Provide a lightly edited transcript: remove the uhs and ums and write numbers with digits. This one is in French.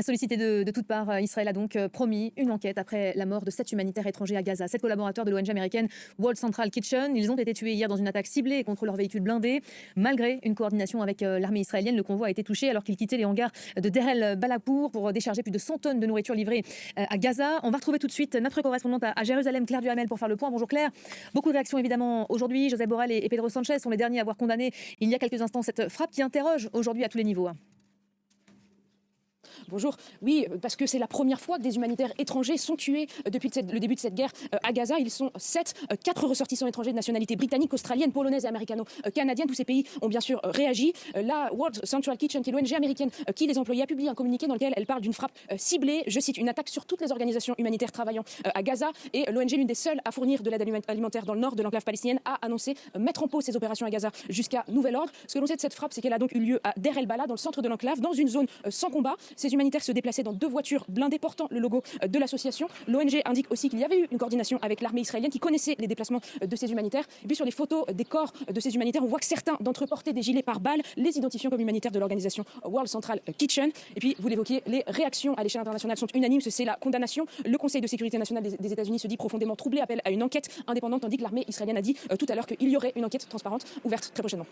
Sollicité de toutes parts, Israël a donc promis une enquête après la mort de 7 humanitaires étrangers à Gaza. 7 collaborateurs de l'ONG américaine World Central Kitchen. Ils ont été tués hier dans une attaque ciblée contre leur véhicule blindé. Malgré une coordination avec l'armée israélienne, le convoi a été touché alors qu'ils quittaient les hangars de Deir el-Balapour pour décharger plus de 100 tonnes de nourriture livrée à Gaza. On va retrouver tout de suite notre correspondante à Jérusalem, Claire Duhamel, pour faire le point. Bonjour Claire. Beaucoup de réactions évidemment aujourd'hui. Josep Borrell et Pedro Sanchez sont les derniers à avoir condamné il y a quelques instants cette frappe qui interroge aujourd'hui à tous les niveaux. Bonjour. Oui, parce que c'est la première fois que des humanitaires étrangers sont tués depuis le début de cette guerre à Gaza. Ils sont 7, 4 ressortissants étrangers de nationalité britannique, australienne, polonaise et américano-canadienne. Tous ces pays ont bien sûr réagi. La World Central Kitchen, qui est l'ONG américaine qui les employait, a publié un communiqué dans lequel elle parle d'une frappe ciblée. Je cite, une attaque sur toutes les organisations humanitaires travaillant à Gaza. Et l'ONG, l'une des seules à fournir de l'aide alimentaire dans le nord de l'enclave palestinienne, a annoncé mettre en pause ses opérations à Gaza jusqu'à nouvel ordre. Ce que l'on sait de cette frappe, c'est qu'elle a donc eu lieu à Deir el-Bala, dans le centre de l'enclave, dans une zone sans combat. Ces humanitaires se déplaçaient dans 2 voitures blindées portant le logo de l'association. L'ONG indique aussi qu'il y avait eu une coordination avec l'armée israélienne qui connaissait les déplacements de ces humanitaires. Et puis sur les photos des corps de ces humanitaires, on voit que certains d'entre eux portaient des gilets pare-balles, les identifiant comme humanitaires de l'organisation World Central Kitchen. Et puis, vous l'évoquiez, les réactions à l'échelle internationale sont unanimes. C'est la condamnation. Le Conseil de sécurité nationale des États-Unis se dit profondément troublé, appelle à une enquête indépendante, tandis que l'armée israélienne a dit tout à l'heure qu'il y aurait une enquête transparente ouverte très prochainement.